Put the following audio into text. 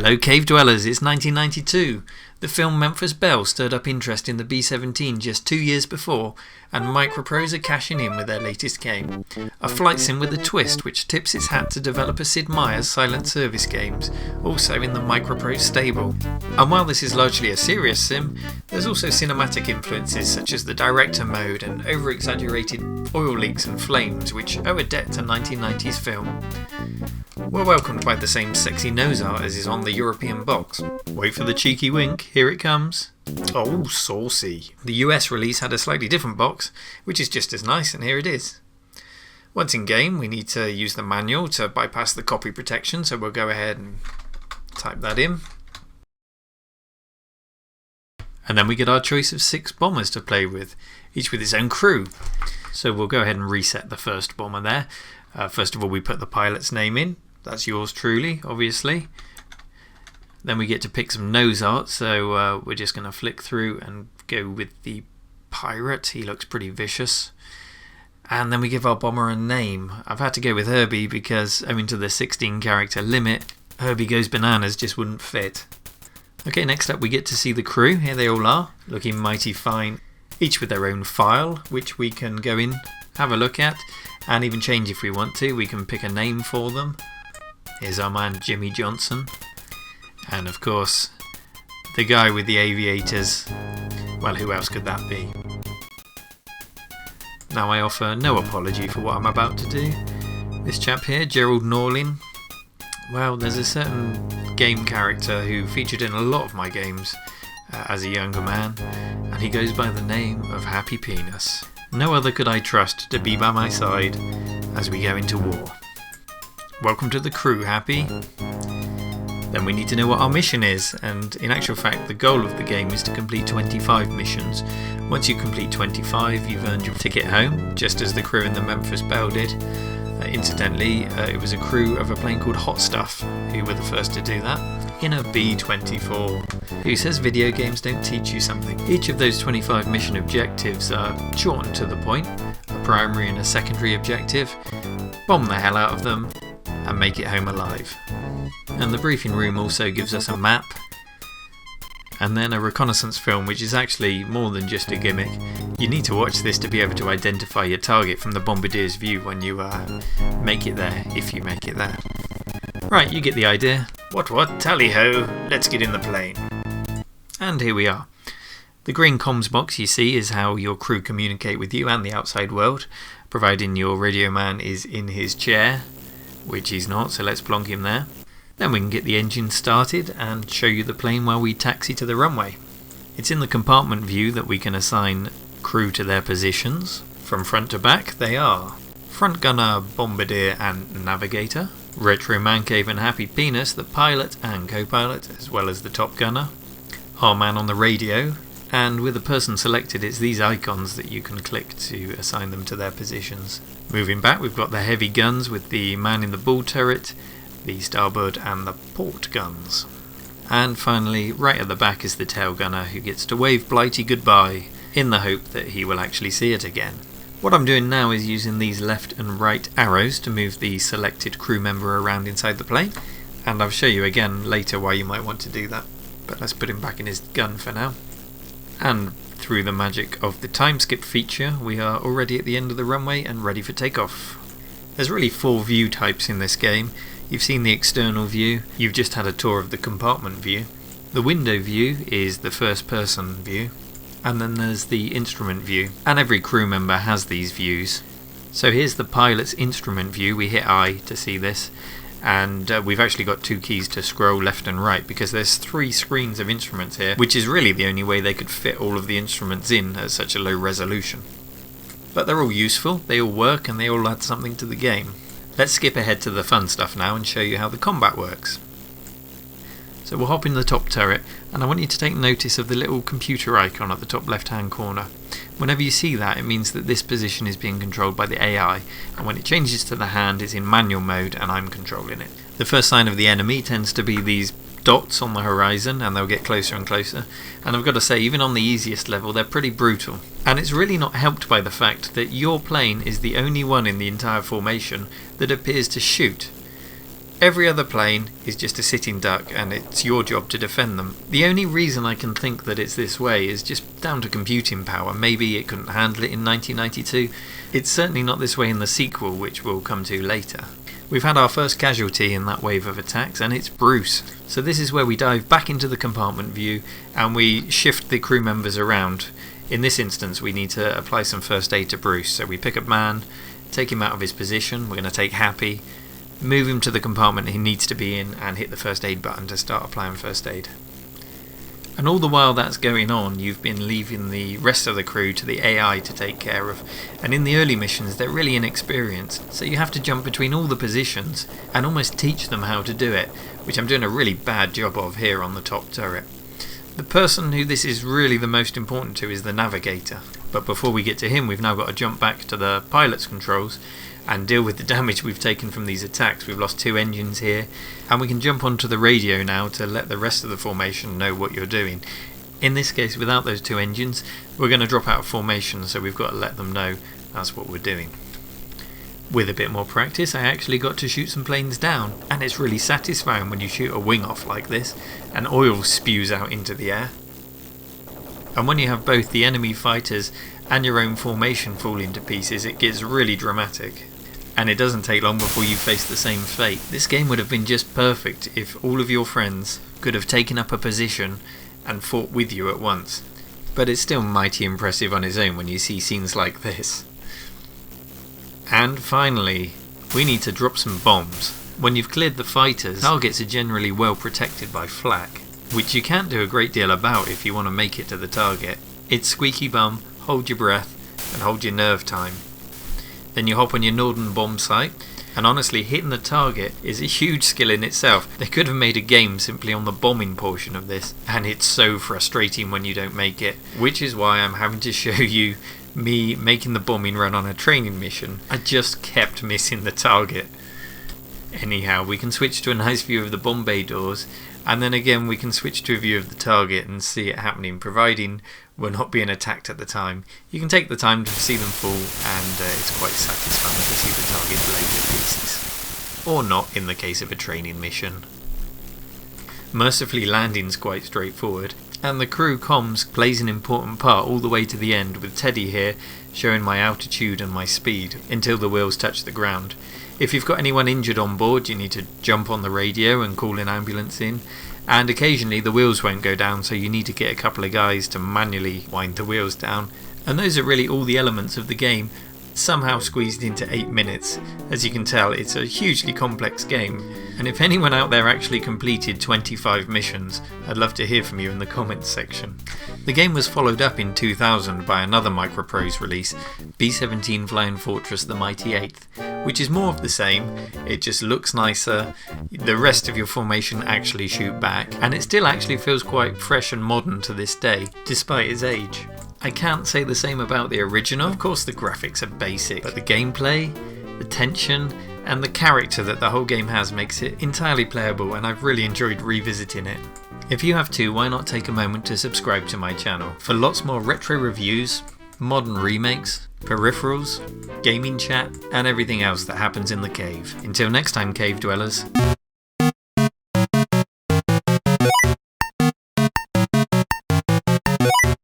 Hello Cave Dwellers, it's 1992. The film Memphis Belle stirred up interest in the B17 just 2 years before, and Microprose are cashing in with their latest game. A flight sim with a twist which tips its hat to developer Sid Meier's silent service games, also in the Microprose stable. And while this is largely a serious sim, there's also cinematic influences such as the director mode and over-exaggerated oil leaks and flames which owe a debt to 1990s film. We're welcomed by the same sexy nose art as is on the European box. Wait for the cheeky wink, here it comes. Oh, saucy. The US release had a slightly different box, which is just as nice, and here it is. Once in game, we need to use the manual to bypass the copy protection, so we'll go ahead and type that in. And then we get our choice of 6 bombers to play with, each with its own crew. So we'll go ahead and reset the first bomber there. First of all, we put the pilot's name in. That's yours truly, obviously. Then we get to pick some nose art, so we're just going to flick through and go with the pirate. He looks pretty vicious. And then we give our bomber a name. I've had to go with Herbie because, owing to the 16 character limit, Herbie Goes Bananas just wouldn't fit. Okay, next up we get to see the crew. Here they all are, looking mighty fine, each with their own file, which we can go in, have a look at, and even change if we want to. We can pick a name for them. Here's our man Jimmy Johnson. And of course, the guy with the aviators. Well, who else could that be? Now I offer no apology for what I'm about to do. This chap here, Gerald Norlin. Well, there's a certain game character who featured in a lot of my games as a younger man, and he goes by the name of Happy Penis. No other could I trust to be by my side as we go into war. Welcome to the crew, Happy. Then we need to know what our mission is, and in actual fact the goal of the game is to complete 25 missions. Once you complete 25, you've earned your ticket home, just as the crew in the Memphis Belle did. Incidentally, it was a crew of a plane called Hot Stuff who were the first to do that, in a B-24. Who says video games don't teach you something? Each of those 25 mission objectives are short and to the point, a primary and a secondary objective. Bomb the hell out of them and make it home alive. And the briefing room also gives us a map, and then a reconnaissance film, which is actually more than just a gimmick. You need to watch this to be able to identify your target from the bombardier's view when you make it there, if you make it there. Right, you get the idea. What, tally-ho, let's get in the plane. And here we are. The green comms box you see is how your crew communicate with you and the outside world, providing your radio man is in his chair, which he's not, so let's plonk him there. Then we can get the engine started and show you the plane while we taxi to the runway. It's in the compartment view that we can assign crew to their positions. From front to back they are Front Gunner, Bombardier and Navigator, Retro Man Cave and Happy Penis, the pilot and co-pilot, as well as the top gunner, our man on the radio, and with a person selected it's these icons that you can click to assign them to their positions. Moving back we've got the heavy guns with the man in the bull turret, the starboard and the port guns. And finally, right at the back is the tail gunner who gets to wave Blighty goodbye in the hope that he will actually see it again. What I'm doing now is using these left and right arrows to move the selected crew member around inside the plane, and I'll show you again later why you might want to do that. But let's put him back in his gun for now. And through the magic of the time skip feature, we are already at the end of the runway and ready for takeoff. There's really 4 view types in this game. You've seen the external view, you've just had a tour of the compartment view. The window view is the first person view, and then there's the instrument view, and every crew member has these views. So here's the pilot's instrument view. We hit I to see this, and we've actually got 2 keys to scroll left and right because there's 3 screens of instruments here, which is really the only way they could fit all of the instruments in at such a low resolution. But they're all useful, they all work, and they all add something to the game. Let's skip ahead to the fun stuff now and show you how the combat works. So we'll hop in the top turret, and I want you to take notice of the little computer icon at the top left hand corner. Whenever you see that, it means that this position is being controlled by the AI, and when it changes to the hand it's in manual mode and I'm controlling it. The first sign of the enemy tends to be these dots on the horizon, and they'll get closer and closer, and I've got to say, even on the easiest level they're pretty brutal, and it's really not helped by the fact that your plane is the only one in the entire formation that appears to shoot. Every other plane is just a sitting duck and it's your job to defend them. The only reason I can think that it's this way is just down to computing power. Maybe it couldn't handle it in 1992. It's certainly not this way in the sequel, which we'll come to later. We've had our first casualty in that wave of attacks, and it's Bruce. So this is where we dive back into the compartment view and we shift the crew members around. In this instance we need to apply some first aid to Bruce. So we pick up Man, take him out of his position. We're going to take Happy, move him to the compartment he needs to be in, and hit the first aid button to start applying first aid. And all the while that's going on, you've been leaving the rest of the crew to the AI to take care of. And in the early missions they're really inexperienced, so you have to jump between all the positions and almost teach them how to do it, which I'm doing a really bad job of here on the top turret. The person who this is really the most important to is the Navigator. But before we get to him, we've now got to jump back to the pilot's controls and deal with the damage we've taken from these attacks. We've lost 2 engines here, and we can jump onto the radio now to let the rest of the formation know what you're doing. In this case, without those 2 engines, we're going to drop out of formation, so we've got to let them know that's what we're doing. With a bit more practice, I actually got to shoot some planes down, and it's really satisfying when you shoot a wing off like this and oil spews out into the air. And when you have both the enemy fighters and your own formation falling to pieces, it gets really dramatic. And it doesn't take long before you face the same fate. This game would have been just perfect if all of your friends could have taken up a position and fought with you at once. But it's still mighty impressive on its own when you see scenes like this. And finally, we need to drop some bombs. When you've cleared the fighters, targets are generally well protected by flak, which you can't do a great deal about if you want to make it to the target. It's squeaky bum, hold your breath, and hold your nerve time. Then you hop on your Norden bomb site, and honestly hitting the target is a huge skill in itself. They could have made a game simply on the bombing portion of this, and it's so frustrating when you don't make it, which is why I'm having to show you me making the bombing run on a training mission. I just kept missing the target. Anyhow, we can switch to a nice view of the bomb bay doors, and then again we can switch to a view of the target and see it happening, providing we're not being attacked at the time. You can take the time to see them fall, and it's quite satisfying to see the target blow to pieces. Or not in the case of a training mission. Mercifully, landing's quite straightforward, and the crew comms plays an important part all the way to the end, with Teddy here showing my altitude and my speed until the wheels touch the ground. If you've got anyone injured on board, you need to jump on the radio and call an ambulance in, and occasionally the wheels won't go down, so you need to get a couple of guys to manually wind the wheels down. And those are really all the elements of the game, somehow squeezed into 8 minutes. As you can tell, it's a hugely complex game, and if anyone out there actually completed 25 missions, I'd love to hear from you in the comments section. The game was followed up in 2000 by another Microprose release, B17 Flying Fortress The Mighty Eighth, which is more of the same. It just looks nicer, the rest of your formation actually shoot back, and it still actually feels quite fresh and modern to this day, despite its age. I can't say the same about the original. Of course the graphics are basic, but the gameplay, the tension, and the character that the whole game has makes it entirely playable, and I've really enjoyed revisiting it. If you have too, why not take a moment to subscribe to my channel for lots more retro reviews, modern remakes, peripherals, gaming chat, and everything else that happens in the cave. Until next time, cave dwellers.